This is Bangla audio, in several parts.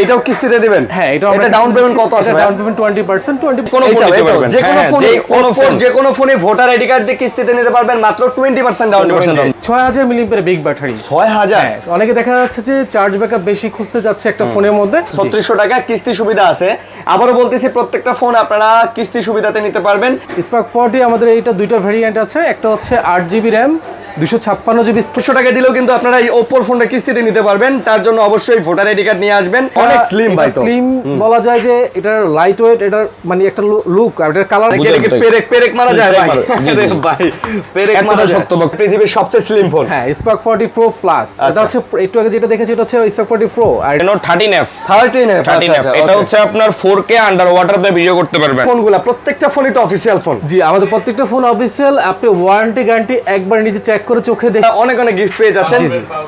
এটাও কিস্তিতে দিবেন? হ্যাঁ, এটা ডাউন পেমেন্ট কত আসবে? ডাউন পেমেন্ট 20% 20 কোন ফোন নিতে পারবেন? যে কোনো ফোনে ভোটার আইডি কার্ড দিয়ে কিস্তিতে নিতে পারবেন মাত্র 20% down payment. 6000 milliampere big battery. 6000? হ্যাঁ, অনেকে দেখা যাচ্ছে যে চার্জ ব্যাকআপ বেশি খুঁজতে যাচ্ছে একটা ফোনের মধ্যে। 3600 টাকা কিস্তি সুবিধা আছে। আবারো বলতেছি প্রত্যেকটা ফোন আপনারা কিস্তি সুবিধাতে নিতে পারবেন। স্পার্ক 40 আমাদের এইটা দুইটা ভেরিয়েন্ট আছে, একটা হচ্ছে 8GB RAM 256GB। 300 টাকা দিলেও কিন্তু আপনারা এই Oppo ফোনটা কিস্তিতে নিতে পারবেন। তার জন্য অবশ্যই ভোটার আইডি কার্ড নিয়ে আসবেন। অনেক স্লিম ভাই, তো স্লিম বলা যায় যে এটার লাইট ওয়েট, এটার মানে একটা লুক আর এটার কালার পেরেক মারা যায় ভাই। ভাই পেরেক মারা সত্য পৃথিবীর সবচেয়ে স্লিম ফোন। হ্যাঁ, স্পার্ক 40 Pro Plus। এটা হচ্ছে একটু আগে যেটা দেখেছি এটা হচ্ছে স্পার্ক 40 Pro আর Reno 13F। 13F এটা হচ্ছে আপনার 4K আন্ডার ওয়াটার আপনি ভিডিও করতে পারবেন। ফোনগুলো প্রত্যেকটা ফোনই তো অফিশিয়াল ফোন। জি, আমাদের প্রত্যেকটা ফোন অফিশিয়াল। আপনি ওয়ারেন্টি গ্যারান্টি একবার নিজে চেক করে চোখে দেখে অনেক গিফট পেয়ে যাচ্ছেন।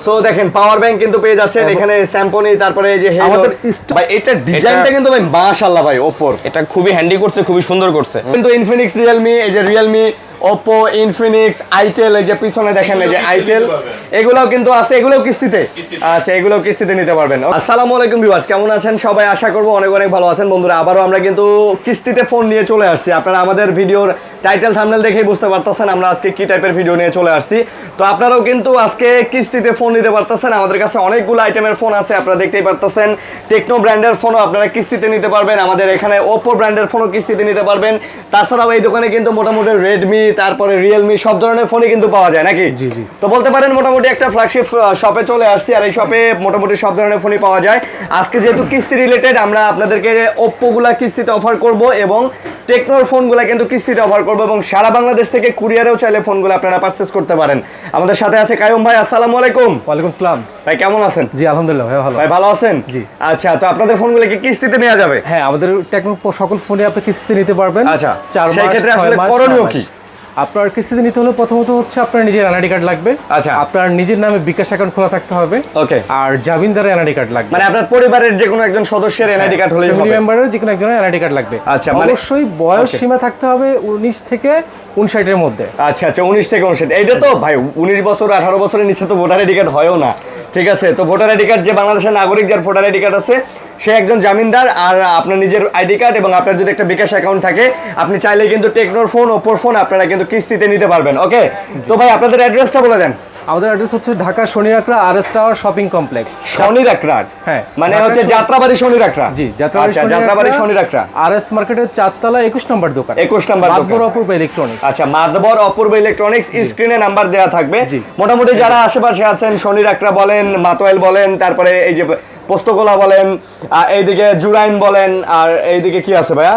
সো দেখেন পাওয়ার ব্যাংক কিন্তু পেয়ে যাচ্ছেন এখানে, স্যাম্পনি, তারপরে এই যে আমাদের ভাই এটা ডিজাইনটা কিন্তু ভাই মাশাআল্লাহ ভাই Oppo এটা খুবই হ্যান্ডি করছে, খুবই সুন্দর করছে। কিন্তু Infinix, Realme, এই যে Realme, Oppo, Infinix, Itel, এই যে পিছনে দেখেন এই যে Itel, এগুলাও কিন্তু আছে, এগুলাও কিস্তিতে। আচ্ছা, এগুলাও কিস্তিতে নিতে পারবেন। আসসালামু আলাইকুম ভিউয়ার্স, কেমন আছেন সবাই? আশা করব অনেক অনেক ভালো আছেন। বন্ধুরা, আবারও আমরা কিন্তু কিস্তিতে ফোন নিয়ে চলে আসছি। আপনারা আমাদের ভিডিওর টাইটেল থাম্বনেল দেখেই বুঝতে পারতেছেন আমরা আজকে কি টাইপের ভিডিও নিয়ে চলে আসছি। তো আপনারাও কিন্তু আজকে কিস্তিতে ফোন নিতে পারতেছেন। আমাদের কাছে অনেকগুলো আইটেমের ফোন আছে, আপনারা দেখতেই পারতেছেন। টেকনো ব্র্যান্ডের ফোনও আপনারা কিস্তিতে নিতে পারবেন। আমাদের এখানে Oppo ব্র্যান্ডের ফোনও কিস্তিতে নিতে পারবেন। তাছাড়াও এই দোকানে কিন্তু মোটামুটি Redmi, তারপরে Realme সব ধরনের ফোনই কিন্তু পাওয়া যায় নাকি? জি জি। তো বলতে পারেন মোটামুটি একটা ফ্ল্যাগশিপ শপে চলে আসছি, আর এই শপে মোটামুটি সব ধরনের ফোনই পাওয়া যায়। আজকে যেহেতু কিস্তি রিলেটেড, আমরা আপনাদেরকে Oppo গুলা কিস্তিতে অফার করব এবং টেকনোর ফোনগুলা কিন্তু কিস্তিতে অফার করব, এবং সারা বাংলাদেশ থেকে কুরিয়ারেও চাইলে ফোনগুলো আপনারা পারচেজ করতে পারেন। আমাদের সাথে আছে কায়ুম ভাই। আসসালামু আলাইকুম। ওয়ালাইকুম আসসালাম ভাই, কেমন আছেন? জি আলহামদুলিল্লাহ ভাই, ভালো। ভাই ভালো আছেন? জি। আচ্ছা, তো আপনাদের ফোনগুলো কি কিস্তিতে নেওয়া যাবে? হ্যাঁ, আমাদের টেকনো সকল ফোনে আপনি কিস্তিতে নিতে পারবেন। আচ্ছা, 4 মাস, সেই ক্ষেত্রে আসলে 6 মাস, করণীয় 9 কি? মাস। আপনার কিস্তিতে নিতে হলে প্রথমত হচ্ছে আপনার নিজের এনআইডি কার্ড লাগবে। আচ্ছা। আপনার নিজের নামে বিকাশ অ্যাকাউন্ট খোলা থাকতে হবে। ওকে। আর জামিনদারের এনআইডি কার্ড লাগবে। মানে আপনার পরিবারের যে কোনো একজন সদস্যের এনআইডি কার্ড হলেই ফ্যামিলি হবে? মেম্বারের যে কোনো একজনের এনআইডি কার্ড লাগবে। আচ্ছা, মানে অবশ্যই বয়স সীমা থাকতে হবে 19 থেকে 59 এর মধ্যে। আচ্ছা আচ্ছা, 19 থেকে 59। এইটা তো ভাই 19 বছর 18 বছরের নিচে তো ভোটার আইডি কার্ড হয়ও না। ঠিক আছে, তো ভোটার আইডি কার্ড যে বাংলাদেশের নাগরিক যার ভোটার আইডি কার্ড আছে সে একজন জামিনদার, আর আপনার নিজের আইডি কার্ড এবং আপনার যদি একটা বিকাশ অ্যাকাউন্ট থাকে আপনি চাইলে কিন্তু টেকনোর ফোন, Oppo ফোন আপনারা কিন্তু কিস্তিতে নিতে পারবেন। ওকে, তো ভাই আপনাদের অ্যাড্রেসটা বলে দেন। আমাদের অ্যাড্রেস হচ্ছে Dhaka Shanirakhra RS tower shopping complex. Shanirakhra? হ্যাঁ, মানে হচ্ছে যাত্রাবাড়ি শনিরাকড়া? জি, আচ্ছা, যাত্রাবাড়ি শনিরাকড়া আরএস মার্কেটের 4 তলা 21 নম্বর দোকান। 21 নম্বর দোকান, মাদবর অপূর্ব ইলেকট্রনিক্স। আচ্ছা, মাদবর অপূর্ব ইলেকট্রনিক্স। স্ক্রিনে নাম্বার দেওয়া থাকবে। মোটামুটি যারা আশেপাশে আছেন, শনিরাকড়া বলেন, মাতোয়াইল বলেন, তারপরে এই যে পোস্তগোলা বলেন, এইদিকে জুরাইন বলেন, আর এইদিকে কি আছে ভাইয়া,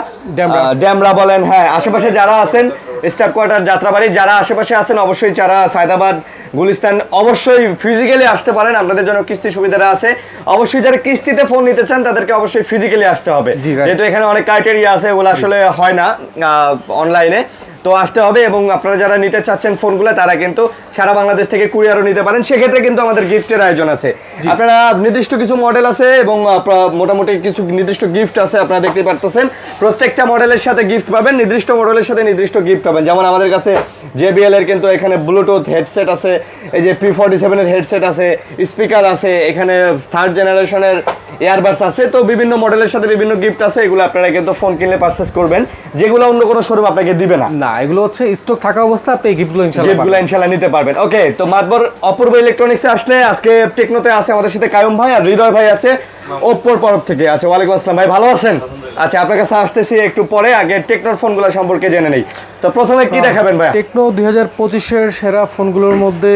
ড্যামরা বলেন। হ্যাঁ, আশেপাশে যারা আছেন, স্টাফ কোয়ার্টার যাত্রাবাড়ি যারা আশেপাশে আছেন, অবশ্যই যারা সায়দাবাদ, গুলিস্তান, অবশ্যই ফিজিক্যালি আসতে পারেন। আপনাদের জন্য কিস্তি সুবিধাটা আছে। অবশ্যই যারা কিস্তিতে ফোন নিতে চান তাদেরকে অবশ্যই ফিজিক্যালি আসতে হবে, যেহেতু এখানে অনেক ক্রাইটেরিয়া আছে, ওগুলো আসলে হয় না অনলাইনে, তো আসতে হবে। এবং আপনারা যারা নিতে চাচ্ছেন ফোনগুলো তারা কিন্তু সারা বাংলাদেশ থেকে কুরিয়ারও নিতে পারেন। সেক্ষেত্রে কিন্তু আমাদের গিফটের আয়োজন আছে। আপনারা নির্দিষ্ট কিছু মডেল আছে এবং মোটামুটি কিছু নির্দিষ্ট গিফট আছে, আপনারা দেখতে পারতেছেন। প্রত্যেকটা মডেলের সাথে গিফট পাবেন, নির্দিষ্ট মডেলের সাথে নির্দিষ্ট গিফট পাবেন। যেমন আমাদের কাছে JBL এর কিন্তু এখানে ব্লুটুথ হেডসেট আছে, এই যে P47 এর হেডসেট আছে, স্পিকার আছে, এখানে 3rd জেনারেশনের এয়ারবাডস আছে। তো বিভিন্ন মডেলের সাথে বিভিন্ন গিফট আছে, এগুলো আপনারা কিন্তু ফোন কিনলে পারচেজ করবেন, যেগুলো অন্য কোনো শোরুম আপনাকে দিবে না। না, এগুলো হচ্ছে স্টক থাকা অবস্থা আপনি এই গিফটগুলো ইনশাআল্লাহ নিতে পারবেন। ওকে, তো মাদবর অপূর্ব ইলেকট্রনিক্সে আসলে আজকে টেকনোতে আছে আমাদের সাথে কায়ুম ভাই আর হৃদয় ভাই আছে Oppoর তরফ থেকে। আচ্ছা, ওয়ালাইকুম আসসালাম ভাই, ভালো আছেন? আচ্ছা, আপনার কাছে আসতেছি একটু পরে, আগে টেকনোর ফোনগুলো সম্পর্কে জেনে নেই। তো প্রথমে কি দেখাবেন ভাই? টেকনো 2025 এর সেরা ফোনগুলোর মধ্যে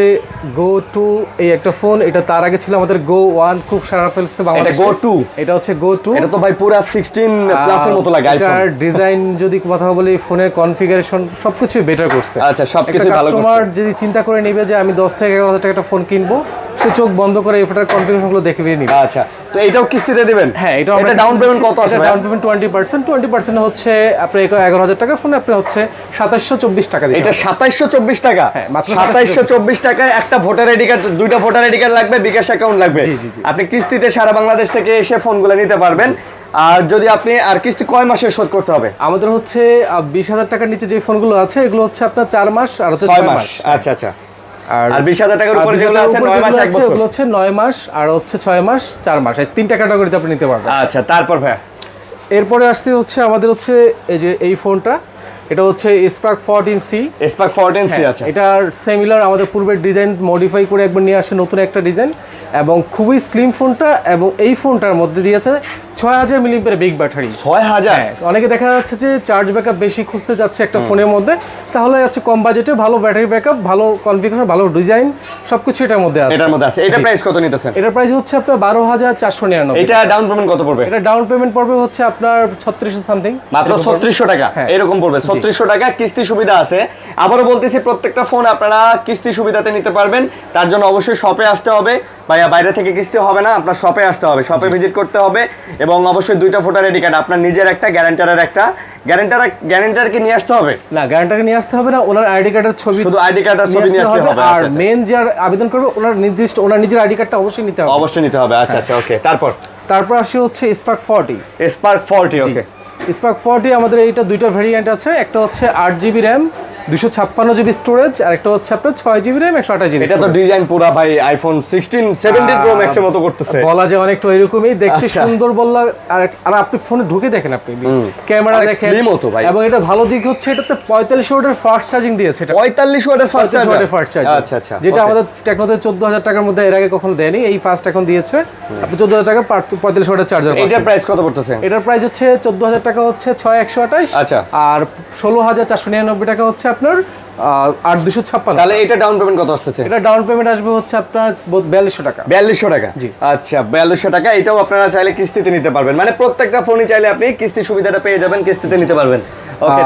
Go 2 এই একটা ফোন। এটা তার আগে ছিল আমাদের Go 1, খুব সারা ফেলছে বাংলাদেশে। এটা Go 2? এটা হচ্ছে Go 2। এটা তো ভাই পুরো 16 প্লাসের মতো লাগে আইফোন। এটার ডিজাইন যদি কথা বলি, ফোনের কনফিগারেশন সবকিছু বেটার করছে। আচ্ছা, সবকিছু ভালো করছে। কাস্টমার যদি চিন্তা করে নেবে যে আমি 10 থেকে 11,000 টাকা একটা ফোন কিনবো, সে চোখ বন্ধ করে এই ফোনের কনফিগারেশনগুলো দেখে নিবে। আচ্ছা, তো এটাও কিস্তিতে দিবেন? হ্যাঁ, এটা ডাউন পেমেন্ট কত আসবে? ডাউন পেমেন্ট 20% হচ্ছে আপনার 11,000 টাকা ফোনে আপনি হচ্ছে 2724 টাকা দিবেন। এটা 2724 টাকা? হ্যাঁ, মাত্র 2724 টাকায় একটা ভোটার আইডি কার্ড, দুইটা ভোটার আইডি কার্ড লাগবে, বিকাশ অ্যাকাউন্ট লাগবে। আপনি কিস্তিতে সারা বাংলাদেশ থেকে এসে ফোনগুলো নিতে পারবেন। আর যদি আপনি আর কিস্তি কয় মাসে শোধ করতে হবে? আমাদের হচ্ছে 20,000 টাকার নিচে যে ফোনগুলো আছে এগুলো হচ্ছে আপনার 4 মাস আর হচ্ছে 6 মাস। আচ্ছা আচ্ছা, আর 20,000 টাকার উপরে যেগুলো আছে 9 মাস 1 বছর ওগুলো হচ্ছে 9 মাস আর হচ্ছে 6 মাস 4 মাস, এই তিনটা ক্যাটাগরিতে আপনি নিতে পারবেন। আচ্ছা, তারপর ভাই এরপরে আসতে হচ্ছে আমাদের হচ্ছে এই যে এই ফোনটা, এটা হচ্ছে স্পার্ক 14C। স্পার্ক 14C আছে। এটার সিমিলার আমাদের পূর্বের ডিজাইন মডিফাই করে একবার নিয়ে আসে নতুন একটা ডিজাইন, এবং খুবই স্লিম ফোনটা, এবং এই ফোনটার মধ্যে দিয়েছে 6000 মিলিঅ্যাম্পিয়ার বিগ ব্যাটারি। 6000? অনেকে দেখা যাচ্ছে যে চার্জ ব্যাকআপ বেশি খুঁজতে যাচ্ছে একটা ফোনের মধ্যে, তাহলে হচ্ছে কম বাজেটে ভালো ব্যাটারি ব্যাকআপ, ভালো কনফিগারেশন, ভালো ডিজাইন সবকিছু এটার মধ্যে আছে। এটার মধ্যে আছে। এটা প্রাইস কত নিতেছেন? এটার প্রাইস হচ্ছে আপনার 12,499। এটা ডাউন পেমেন্ট কত পড়বে? এটা ডাউন পেমেন্ট পড়বে হচ্ছে আপনার 3600 সামথিং, মাত্র 3600 টাকা। এরকম পড়বে 3600 টাকা। কিস্তি সুবিধা আছে। আবারও বলতেছি, প্রত্যেকটা ফোন আপনারা কিস্তি সুবিধাতে নিতে পারবেন। তার জন্য অবশ্যই শপে আসতে হবে, ভাইয়া বাইরে থেকে কিস্তি হবে না, আপনার শপে আসতে হবে, শপে ভিজিট করতে হবে, এবং অবশ্যই 2টা ফোটার আইডি কার্ড, আপনার নিজের একটা, গ্যারান্টারের একটা। গ্যারান্টারকে নিয়ে আসতে হবে না, গ্যারান্টারকে নিয়ে আসতে হবে না, ওনার আইডি কার্ডের ছবি, শুধু আইডি কার্ড আর ছবি নিয়ে আসতে হবে। আর মেন যে আবেদন করবে ওনার নির্দিষ্ট ওনার নিজের আইডি কার্ডটা অবশ্যই নিতে হবে। অবশ্যই নিতে হবে। আচ্ছা আচ্ছা, ওকে। তারপর আসি হচ্ছে স্পার্ক 40। স্পার্ক 40, ওকে। স্পার্ক 40 আমাদের এইটা দুইটা ভেরিয়েন্ট আছে, একটা হচ্ছে 8GB র্যাম 256GB স্টোরেজ, আর একটা হচ্ছে আপনার 6GB র্যাম 128GB। এটা তো ডিজাইন পুরা ভাই আইফোন 16 17 প্রো ম্যাক্স এর মতো করতেছে, বলা যায় অনেকটা এরকমই দেখতে, আচ্ছা। সুন্দর বললা। আর আপনি ফোনে ঢুকে দেখেন, আপনি ক্যামেরা অনেক দেখেন, slim তো ভাই। এবং এটা ভালো দিক হচ্ছে এটাতে 45 ওয়াটের ফাস্ট চার্জিং দিয়েছে। এটা 45 ওয়াটের ফাস্ট 45 ওয়াটের ফাস্ট চার্জিং, আচ্ছা আচ্ছা, যেটা আমাদের টেকনোতে 14000 টাকার মধ্যে এর আগে কখনো দেয়নি, এই ফাস্ট এখন দিয়েছে। আপনি 14000 টাকা 45 ওয়াটের চার্জার পাচ্ছেন। এটার প্রাইস কত পড়তেছে? এটার প্রাইস হচ্ছে 14000 টাকা হচ্ছে 6128। আচ্ছা। আর 16499 টাকা হচ্ছে আপনার 8256। তাহলে এটা ডাউন পেমেন্ট কত আসতেছে? এটা ডাউন পেমেন্ট আসবে হচ্ছে আপনার 4200 টাকা। 4200 টাকা? জি। আচ্ছা, 4200 টাকা। এটাও আপনারা চাইলে কিস্তিতে নিতে পারবেন, মানে প্রত্যেকটা ফোনই চাইলে আপনি কিস্তি সুবিধাটা পেয়ে যাবেন, কিস্তিতে নিতে পারবেন। ওকে,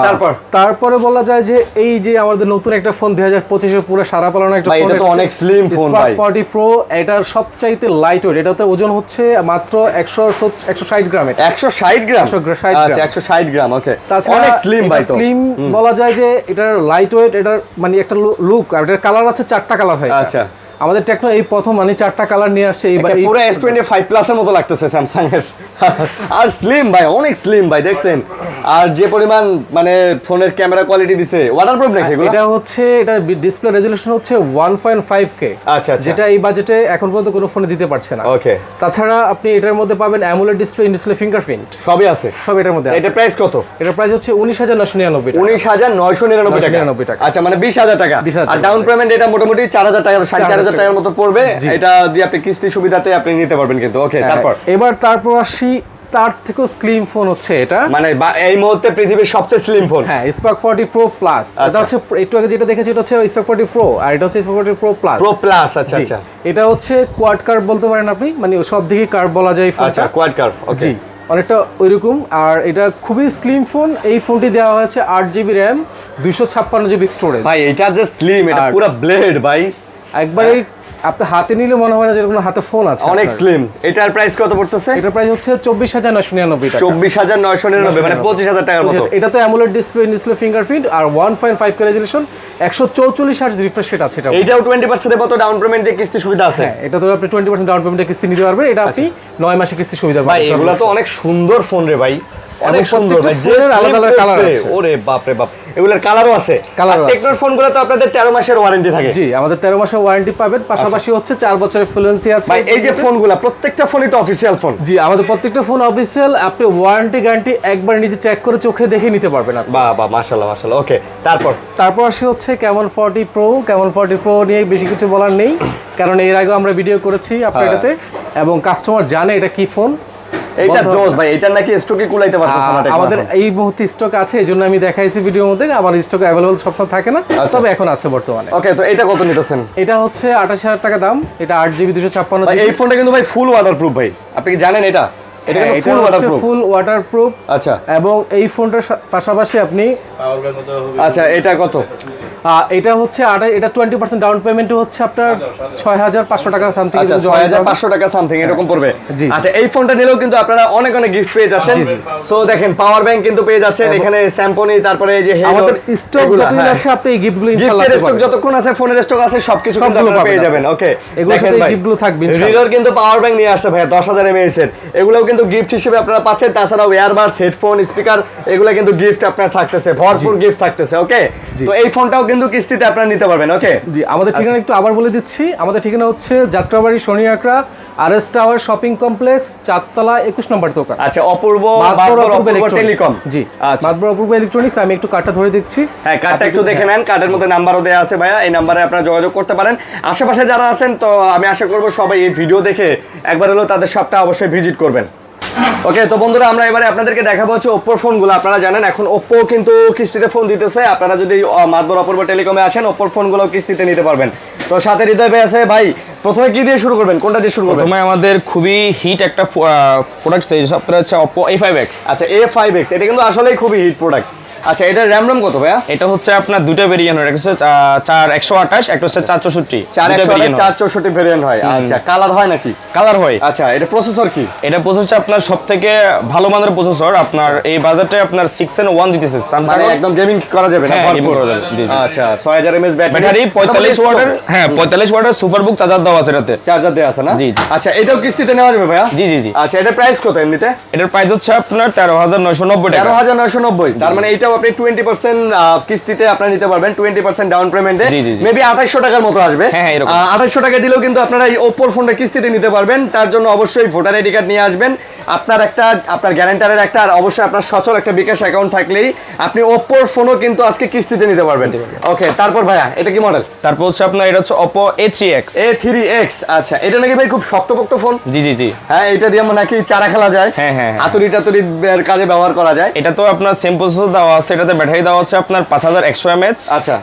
তারপরে বলা যায় যে এই যে আমাদের নতুন একটা ফোন 2025 এর পুরো সারা পালানো একটা ভাই, ফোন, এটা তো অনেক স্লিম ফোন ভাই। 40 প্রো, এটার সবচাইতে লাইট ওয়েট, এটাতে ওজন হচ্ছে মাত্র 160 গ্রাম। 160 গ্রাম? 160 গ্রাম। আচ্ছা, 160 গ্রাম, ওকে। তাছাড়া অনেক স্লিম ভাই। তো স্লিম বলা যায় যে এটার লাইট ওয়েট, এটার মানে একটা লুক, আর এটার কালার আছে 4টা কালার হয়। আচ্ছা, আমাদের টেকনো এই প্রথম মানে 4টা কালার নিয়ে আসছে এইবার। পুরো S25 প্লাস এর মতো লাগতেছে স্যামসাং এর। আর স্লিম ভাই, অনেক স্লিম ভাই, দেখছেন? আর যে পরিমাণ মানে ফোনের ক্যামেরা কোয়ালিটি দিছে, ওয়াটারপ্রুফ নাকি এগুলো? এটা হচ্ছে, এটা ডিসপ্লে রেজোলিউশন হচ্ছে 1.5K। আচ্ছা আচ্ছা, যেটা এই বাজেটে এখন পর্যন্ত কোনো ফোনে দিতে পারছে না। ওকে। তাছাড়া আপনি এটার মধ্যে পাবেন AMOLED display, in display fingerprint, সবই আছে, সব এটার মধ্যে আছে। এটা প্রাইস কত? এটার প্রাইস হচ্ছে 19999 টাকা। 19999 টাকা। আচ্ছা, মানে 20000 টাকা। 20,000 আর ডাউন পেমেন্ট এটা মোটামুটি 4000 টাকা, 4500 টাকার মতো পড়বে। জি। এটা দিয়ে আপনি কিস্তি সুবিধাতে আপনি নিতে পারবেন কিন্তু। ওকে, তারপর আসি, তার থেকেও স্লিম ফোন হচ্ছে এটা, মানে এই মুহূর্তে পৃথিবীর সবচেয়ে স্লিম ফোন। হ্যাঁ, স্পার্ক 40 প্রো প্লাস। এটা হচ্ছে একটু আগে যেটা দেখেছি, এটা হচ্ছে স্পার্ক 40 প্রো, আর এটা হচ্ছে spark 40 pro plus. Pro plus, আচ্ছা আচ্ছা। এটা হচ্ছে কোয়াড কার্ভ বলতে পারেন আপনি, মানে সব দিকে কার্ভ বলা যায় ফোনটা। আচ্ছা, কোয়াড কার্ভ, ওকে। জি, অনেকটা ওইরকম। আর এটা খুবই স্লিম ফোন। এই ফোনটি দেওয়া হয়েছে 8GB র্যাম 256GB স্টোরেজ। ভাই, এটা যে স্লিম, এটা পুরো ব্লেড ভাই, একবারে আপনি হাতে নিলে মনে হয় না যে কোনো হাতে ফোন আছে। অনেক স্লিম। এটার প্রাইস কত পড়তেছে? এটার প্রাইস হচ্ছে 24999 টাকা। 24999, মানে 25000 টাকার মতো। এটা তো AMOLED display, in display fingerprint, আর 1.5K resolution, 144 hertz refresh rate আছে। এটাও 20% এর মতো ডাউন পেমেন্ট দিয়ে কিস্তি সুবিধা আছে। হ্যাঁ, এটা তো আপনি 20% ডাউন পেমেন্টে কিস্তি নিতে পারবেন। এটা আপনি 9 মাসে কিস্তি সুবিধা পাবেন। ভাই, এগুলা তো অনেক সুন্দর ফোন রে ভাই, অনেক সুন্দর ভাই। ফোনের আলাদা আলাদা কালার আছে। ওরে বাপ রে বাপ, এগুলার কালারও আছে। টেকনোর ফোনগুলো তো আপনাদের 13 মাসের ওয়ারেন্টি থাকে। জি, আমাদের 13 মাসের ওয়ারেন্টি পাবেন, পাশাপাশি হচ্ছে 4 বছরের ফ্লুয়েন্সি আছে। ভাই, এই যে ফোনগুলো প্রত্যেকটা ফোনই তো অফিশিয়াল ফোন। জি, আমাদের প্রত্যেকটা ফোন অফিশিয়াল। আপনি ওয়ারেন্টি গ্যারান্টি একবার নিজে চেক করে চোখে দেখে নিতে পারবেন আপনি। বাহ বাহ, মাশাআল্লাহ মাশাআল্লাহ। ওকে, তারপর আসে হচ্ছে ক্যামন 40 প্রো। ক্যামন 40 প্রো নিয়ে বেশি কিছু বলার নেই, কারণ এর আগে আমরা ভিডিও করেছি আপনার এটাতে, এবং কাস্টমার জানে এটা কি ফোন। এইটা জোস ভাই, এটা নাকি স্টকে কুলাইতে পারতেছ না। আমাদের এই মুহূর্তে স্টক আছে, এজন্য আমি দেখাইছি ভিডিওর মধ্যে। আমার স্টক अवेलेबल সবসময় থাকে না, তবে এখন আছে বর্তমানে। ওকে, তো এটা কত নিতেছেন? এটা হচ্ছে 28000 টাকা দাম। এটা 8GB 256GB। ভাই, এই ফোনটা কিন্তু ভাই ফুল ওয়াটারপ্রুফ ভাই, আপনি কি জানেন এটা? এটা কিন্তু ফুল ওয়াটারপ্রুফ। ফুল ওয়াটারপ্রুফ। আচ্ছা, এবং এই ফোনটার পাশাপাশি আপনি, আচ্ছা, এটা কত? এটা হচ্ছে এটা 20% ডাউন পেমেন্ট হচ্ছে আপনার 6500 টাকা সামথিং। আচ্ছা, 6500 টাকা সামথিং এরকম পড়বে। জি। আচ্ছা, এই ফোনটা নিলেও কিন্তু আপনারা অনেক অনেক গিফট পেয়ে যাচ্ছেন। সো দেখেন, পাওয়ার ব্যাংক কিন্তু পেয়ে যাচ্ছেন এখানে, স্যাম্পনি, তারপরে এই যে আমাদের স্টক যতদিন আছে আপনি এই গিফটগুলো ইনশাআল্লাহ গিফটের স্টক যতক্ষণ আছে, ফোনের স্টক আছে, সবকিছু কিন্তু আপনারা পেয়ে যাবেন। ওকে, এগুলোর সাথে এই গিফটগুলো থাকবে ইনশাআল্লাহ। রিডার কিন্তু পাওয়ার ব্যাংক নিয়ে আসছে ভাই 10000 mAh এর, এগুলোও কিন্তু গিফট হিসেবে আপনারা পাচ্ছেন। তাছাড়াও ইয়ারবাডস, হেডফোন, স্পিকার, এগুলো কিন্তু গিফট আপনার থাকতেছে, ভরপুর গিফট থাকতেছে। ওকে, তো এই ফোনটাও কিন্তু কিস্তিতে আপনারা নিতে পারবেন। ওকে, জি, আমাদের ঠিকানা একটু আবার বলে দিচ্ছি। আমাদের ঠিকানা হচ্ছে যাত্রাবাড়ি শনি আকরা RS টাওয়ার শপিং কমপ্লেক্স, 4 তলা 21 নম্বর দোকান। আচ্ছা, অপূর্ব টেলিকম। জি, আচ্ছা, মাতবর অপূর্ব ইলেকট্রনিক্স। আমি একটু কার্ডটা ধরে দিচ্ছি। হ্যাঁ, কার্ডটা একটু দেখে নেন, কার্ডের মধ্যে নাম্বারও দেওয়া আছে ভাইয়া, এই নাম্বারে আপনারা যোগাযোগ করতে পারেন। আশেপাশে যারা আছেন তো আমি আশা করব সবাই এই ভিডিও দেখে একবার হলেও তাদের শপটা অবশ্যই ভিজিট করবেন। ওকে, তো বন্ধুরা আমরা এবারে আপনাদেরকে দেখাবো হচ্ছে ওপ্পোর ফোনগুলো। আপনারা জানেন এখন ওপ্পো কিন্তু কিস্তিতে ফোন দিতেছে। আপনারা যদি মাতবর অপূর্ব টেলিকমে আসেন ওপ্পোর ফোনগুলো কিস্তিতে নিতে পারবেন। তো সাথে হৃদয় ভাই আছে। ভাই প্রথমে কি দিয়ে শুরু করবেন, কোনটা দিয়ে শুরু করবেন? প্রথমে আমাদের খুবই হিট একটা প্রোডাক্ট এই সবটা হচ্ছে Oppo A5X। আচ্ছা, A5X, এটা কিন্তু আসলেই খুবই হিট প্রোডাক্টস। আচ্ছা, এটা র্যাম রম কত ভাইয়া? এটা হচ্ছে আপনার দুটো ভেরিয়েন্ট হয়, একটা হচ্ছে 4128, একটা হচ্ছে 464। 464 ভেরিয়েন্ট হয়। আচ্ছা, কালার হয় নাকি? কালার হয়। আচ্ছা, এটা প্রসেসর কি? এটা প্রসেসর আপনার সবথেকে ভালো মানের প্রসেসর। আপনার এই বাজেটে আপনার 6-1 দিতেছে, মানে একদম গেমিং করা যাবে না? হ্যাঁ, গেমিং করা যাবে। জি, জি। আচ্ছা, 6000 mAh ব্যাটারি 45 ওয়াটের, হ্যাঁ 45 ওয়াটের সুপারবুক চার্জার দেওয়া আছে এটাতে। চার্জার দেওয়া আছে না? জি, জি। আচ্ছা, এটাও কিস্তিতে নেওয়া যাবে ভাইয়া? জি, জি, জি। আচ্ছা, এটার প্রাইস কত এমনিতে? এটার প্রাইস হচ্ছে আপনার 13990 টাকা। 13990। তার মানে এটাও আপনি 20% কিস্তিতে আপনারা নিতে পারবেন, 20% ডাউন পেমেন্টে। জি, জি, জি। মেবি 2800 টাকার মতো আসবে। হ্যাঁ, এরকম। 2800 টাকা দিলেও কিন্তু আপনারা এই ওপ্পোর ফোনটা কিস্তিতে নিতে পারবেন। তার জন্য অবশ্যই ভোটার আইডি কার্ড নিয়ে আসবেন, আপনার গ্যারান্টারের একটা, আর অবশ্যই আপনার সচল একটা বিকাশ অ্যাকাউন্ট থাকলেই আপনি ওপ্পোর ফোনও কিন্তু আজকে কিস্তিতে নিতে পারবেন। ওকে, তারপর ভাইয়া এটা কি মডেল? তারপর হচ্ছে আপনার এটা হচ্ছে Oppo A3X। A3X। আচ্ছা, এটা নাকি ভাই খুব শক্তপোক্ত ফোন? জি, জি, জি। হ্যাঁ, এটা দিয়ে নাকি চারা খেলা যায়। হ্যাঁ, হ্যাঁ, হ্যাঁ। হাতুড়ি টাতুড়ি কাজে ব্যবহার করা যায়। এটা তো আপনার সেম প্রসেসর দেওয়া আছে, এটাতে ব্যাটারি দেওয়া আছে আপনার 5100 mAh। আচ্ছা,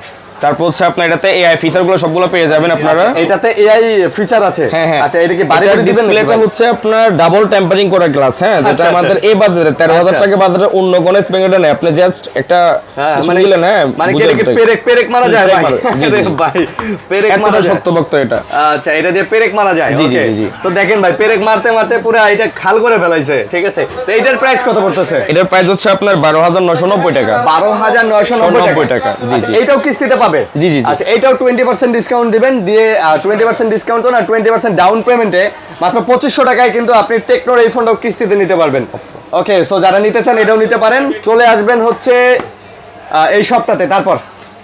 তারপর হচ্ছে আপনার এটাতে AI ফিচারগুলো সবগুলো পেয়ে যাবেন আপনারা। এটাতে AI ফিচার আছে। হ্যাঁ, হ্যাঁ। আচ্ছা, এটা কি বাড়ি বাড়ি দিবেন? ডিসপ্লেটা হচ্ছে আপনার ডাবল টেম্পারিং করা গ্লাস, হ্যাঁ, যেটা আচ্ছা, আমাদের আচ্ছা। এই বাজারে 13000 আচ্ছা। টাকা বাজারে অন্য কোনো স্পেন্ডার নেই। আপনি জাস্ট একটা মানে দিলেন, হ্যাঁ, মানে বুঝলেন কি তো। পেরেক মারা যায় ভাই? জি, জি। আরে ভাই, পেরেক এতটা মারা যায়। শক্তপোক্ত এটা। আচ্ছা, এটা দিয়ে পেরেক মারা যায়। জি, জি, ওকে। জি, জি। তো দেখেন ভাই, পেরেক মারতে মারতে পুরো এটা খাল করে ফেলাইছে। ঠিক আছে, তো এটার প্রাইস কত পড়তেছে? এটার প্রাইস হচ্ছে আপনার 12990 টাকা। 12990 টাকা। জি, আচ্ছা, জি। এটাও কিস্তিতে পাবে? জি, জি, জি। আচ্ছা, এটাও 20% ডিসকাউন্ট দিবেন, দিয়ে 20% ডিসকাউন্ট না 20% ডাউন পেমেন্টে মাত্র 2500 টাকায় কিন্তু আপনি টেকনোর এই ফোনটাও কিস্তিতে নিতে পারবেন। ওকে, সো যারা নিতে চান এটাও নিতে পারেন, চলে আসবেন হচ্ছে এই সপ্তাহে।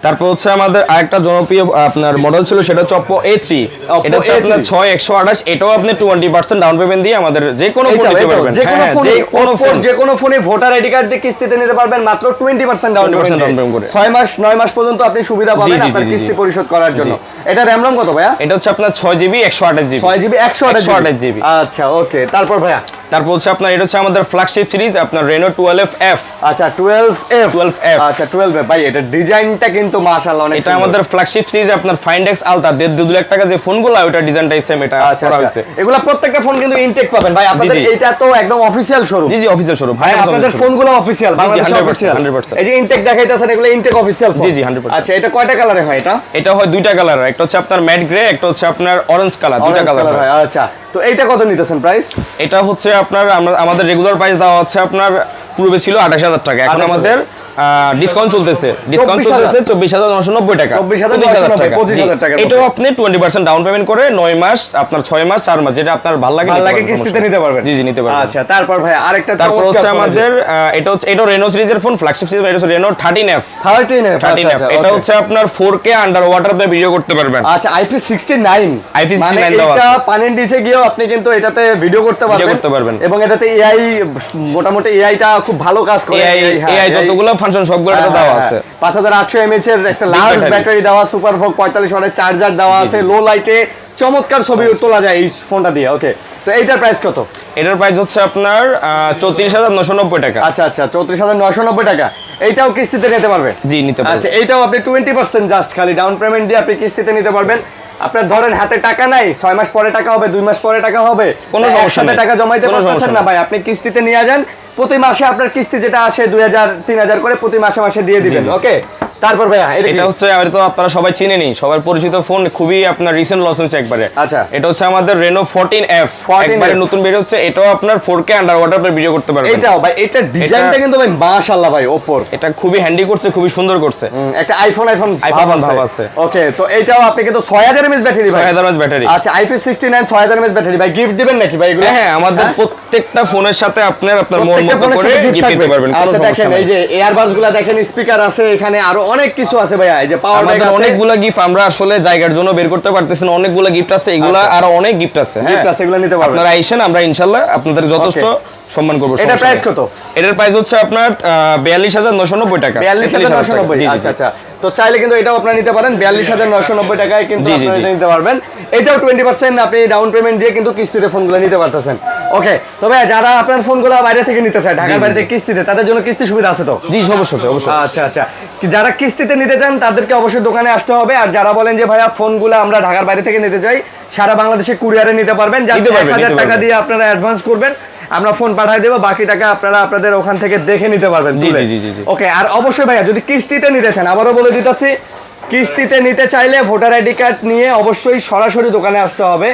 তারপর হচ্ছে আমাদের আরেকটা জনপ্রিয় আপনার মডেল ছিল, সেটা হচ্ছে Oppo A3। Oppo এটা হচ্ছে আপনার A3 6128। এটাও আপনি 20% ডাউন পেমেন্ট দিয়ে আমাদের যে কোনো ফোন নিতে পারবেন। যে কোনো হ্যাঁ, ফোনে, ফোন। যে কোনো ফোনে ভোটার আইডি কার্ড দিয়ে কিস্তিতে নিতে পারবেন মাত্র 20% ডাউন 20% down payment পেমেন্ট করে। 6 মাস 9 মাস পর্যন্ত আপনি সুবিধা পাবেন জি, জি, আপনার জি, কিস্তি জি। পরিশোধ করার জন্য। এটা র‍্যাম রম কত ভাইয়া? এটা হচ্ছে আপনার 6GB 128GB। 6GB 128GB। GB। আচ্ছা, ওকে, তারপর ভাইয়া তারপর হচ্ছে আপনার এটা হচ্ছে আমাদের ফ্ল্যাগশিপ সিরিজ, আপনার Reno 12F। আচ্ছা, 12F। 12F আচ্ছা, 12F ভাই, এটা ডিজাইনটা কিন্তু মাশাআল্লাহ অনেক এটা সুন্দর। আমাদের ফ্ল্যাগশিপ সিরিজ, আপনার Find X Ultra 1.5-2 লাখ টাকা যে ফোনগুলো ওটা ডিজাইনটাই সেম এটা আচ্ছা, করা আচ্ছা, হয়েছে। এগুলা প্রত্যেকটা ফোন কিন্তু ইনটেক পাবেন ভাই আপনাদের। জি। এটা তো একদম অফিশিয়াল শোরুম। জি, জি, অফিসিয়াল শোরুম। ভাই আপনাদের ফোনগুলো অফিশিয়াল, বাংলাদেশ 100%, অফিশিয়াল। 100%। এই যে ইনটেক দেখাইতেছেন এগুলো ইনটেক অফিশিয়াল ফোন। জি, জি, 100%। আচ্ছা, এটা কয়টা কালারে হয় এটা? এটা হয় দুইটা কালার, একটা হচ্ছে আপনার ম্যাট গ্রে, একটা হচ্ছে আপনার অরেঞ্জ কালার, দুইটা অরেঞ্জ কালার কালার হয়। আচ্ছা, তো এইটা কত নিতেছেন প্রাইস? এটা হচ্ছে আপনার আমাদের রেগুলার প্রাইস দেওয়া হচ্ছে আপনার পূর্বে ছিল 28000 টাকা, এখন 28,000 আমাদের ডিসকাউন্ট চলতেছে। ডিসকাউন্ট 24,000 চলতেছে 24990 টাকা। 24,990 25,000 টাকার এটাও মতো। আপনি 20% ডাউন পেমেন্ট করে 9 মাস, আপনার 6 মাস 4 মাস, যেটা আপনার ভালো লাগে ভালো নিতে লাগে পারবেন, কিস্তিতে সমস্যা নিতে পারবেন। জি, জি, নিতে পারবেন। আচ্ছা, তারপর ভাই আরেকটা তারপর হচ্ছে চমৎকার ফোন আমাদের এটা Reno সিরিজের ফোন, ফ্ল্যাগশিপ সিরিজ, এটা হচ্ছে Reno 13F। 13F। 13F আচ্ছা, এটা okay। হচ্ছে আপনার 4K আন্ডার ওয়াটার আপনি ভিডিও করতে পারবেন। আচ্ছা, IP69 IP69 মানে দেওয়া এটা আছে। পানির নিচে গিয়েও আপনি কিন্তু এটাতে ভিডিও করতে করতে পারবেন। এবং এটাতে AI মোটামুটি এআইটা খুব ভালো কাজ করে। AI যতগুলো ফাংশন সবগুলো এটা দেওয়া আছে। 5800 mAh এর একটা লার্জ battery। ব্যাটারি দেওয়া, সুপার ভোগ 45 ওয়াটের চার্জার দেওয়া আছে, লো লাইটে চমৎকার ছবি তোলা যায় এই ফোনটা দিয়ে। ওকে, তো এইটার প্রাইস কত? এটার প্রাইস হচ্ছে আপনার 34990 টাকা। আচ্ছা, আচ্ছা, 34990 টাকা। এইটাও কিস্তিতে নিতে পারবে? জি, নিতে পারবেন। আচ্ছা, এইটাও আপনি 20% জাস্ট খালি ডাউন পেমেন্ট দিয়ে আপনি কিস্তিতে নিতে পারবেন। আপনার ধরেন হাতে টাকা নাই, 6 মাস পরে টাকা হবে, 2 মাস পরে টাকা হবে, কোনো সমস্যা একসাথে নেই। টাকা জমাইতে কোনো পারতেছেন সমস্যা না নেই। ভাই, আপনি কিস্তিতে নিয়ে যান। প্রতি মাসে আপনার কিস্তি যেটা আসে 2000 3000 করে প্রতি মাসে মাসে দিয়ে দিবেন। ওকে, তারপর ভাইয়া এটা হচ্ছে এটা তো আপনারা সবাই চিনেনই, সবার পরিচিত ফোন, খুবই আপনার রিসেন্ট লঞ্চ হয়েছে একবারে। আচ্ছা, এটা হচ্ছে আমাদের Reno 14F, একবারে নতুন বের হচ্ছে। এটাও আপনার 4K আন্ডার ওয়াটার আপনি ভিডিও করতে পারবেন। এটাও ভাই, এটা ডিজাইনটা কিন্তু ভাই মাশাআল্লাহ ভাই, ওপোর এটা খুবই হ্যান্ডি করছে, খুবই সুন্দর করছে। একটা আইফোন ভাব আছে। ওকে, তো এটাও আপনি কিন্তু 6000 mAh ব্যাটারি ভাই। 6000 mAh ব্যাটারি। আচ্ছা, IP69 6000 mAh ব্যাটারি ভাই, গিফট দিবেন নাকি ভাই এগুলো? হ্যাঁ, আমাদের প্রত্যেকটা ফোনের সাথে আপনার মন প্রত্যেকটা মতো ফোনের করে সাথে gift গিফট দিতে থাকবে। পারবেন, কোনো আচ্ছা, সমস্যা দেখেন নেই। এই যে এয়ারবাডস গুলা দেখেন, স্পিকার আছে এখানে, আরো অনেক কিছু আছে ভাইয়া, এই যে পাওয়ার ব্যাংক আমাদের আছে, অনেকগুলা গিফট আমরা আসলে জায়গার জন্য বের করতে পারতেছি না, অনেকগুলা গিফট আছে, এগুলা আর অনেক গিফট আছে। হ্যাঁ গিফট আছে, এগুলো নিতে পারবেন। আপনারা আইসেন, আমরা ইনশাআল্লাহ আপনাদের যথেষ্ট সম্মান করব। এটার প্রাইস কত? এটার প্রাইস হচ্ছে আপনার 42,990 টাকা। 42,990। জি, জি, আচ্ছা আচ্ছা, তো চাইলে কিন্তু এটাও আপনারা নিতে পারেন 42,990 টাকায় কিন্তু জি, জি, আপনারা জি। এটা নিতে পারবেন। এটাও 20% আপনি ডাউন পেমেন্ট দিয়ে কিন্তু কিস্তিতে ফোনগুলো নিতে পারতেছেন। ওকে, তবে যারা আপনার ফোনগুলো বাইরে থেকে নিতে চায়, ঢাকার বাইরে থেকে কিস্তিতে, তাদের জন্য কিস্তি সুবিধা আছে তো? জি অবশ্যই অবশ্যই। আচ্ছা আচ্ছা, যারা কিস্তিতে নিতে চান তাদেরকে অবশ্যই দোকানে আসতে হবে। আর যারা বলেন যে ভাইয়া ফোনগুলো আমরা ঢাকার বাইরে থেকে নিতে চাই, সারা বাংলাদেশে কুরিয়ারে নিতে পারবেন। জাস্ট নিতে পারবেন, 1000 নিতে টাকা পারবেন। দিয়ে আপনারা অ্যাডভান্স করবেন, আমরা ফোন পাঠিয়ে দেবো, বাকি টাকা আপনারা আপনাদের ওখান থেকে দেখে নিতে পারবেন। জি, জি, জি, জি। ওকে, আর অবশ্যই ভাইয়া যদি কিস্তিতে নিতে চান, আবারও বলে দিতেছি, কিস্তিতে নিতে চাইলে ভোটার আইডি কার্ড নিয়ে অবশ্যই সরাসরি দোকানে আসতে হবে।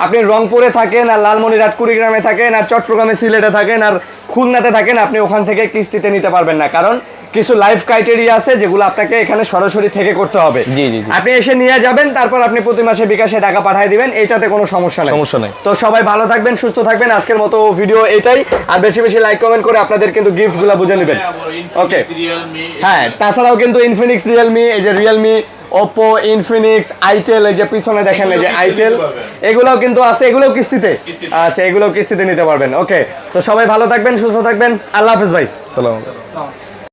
আপনি রংপুরে থাকেন, আর লালমনিরহাট কুড়িগ্রামে থাকেন, আর চট্টগ্রামে সিলেটে থাকেন, আর খুলনাতে থাকেন, আপনি ওখান থেকে কিস্তিতে নিতে পারবেন না, কারণ কিছু লাইফ ক্রাইটেরিয়া আছে যেগুলো আপনাকে এখানে সরাসরি থেকে করতে হবে। জি, জি, জি। আপনি এসে নিয়ে যাবেন, তারপর আপনি প্রতি মাসে বিকাশে টাকা পাঠিয়ে দিবেন, এটাতে কোনো সমস্যা নেই। সমস্যা নেই। তো সবাই ভালো থাকবেন, সুস্থ থাকবেন। আজকের মতো ভিডিও এটাই, আর বেশি বেশি লাইক কমেন্ট করে আপনাদের কিন্তু গিফটগুলো বুঝে নেবেন। ওকে, হ্যাঁ, তাছাড়াও কিন্তু ইনফিনিক্স, রিয়েলমি, এই যে রিয়েলমি, ওপো, ইনফিনিক্স, আইটেল, এই যে পিছনে দেখেন এই যে আইটেল, এগুলোও কিন্তু আছে, এগুলোও কিস্তিতে। আচ্ছা, এগুলোও কিস্তিতে নিতে পারবেন। ওকে, তো সবাই ভালো থাকবেন, সুস্থ থাকবেন, আল্লাহ হাফেজ ভাই। সালাম।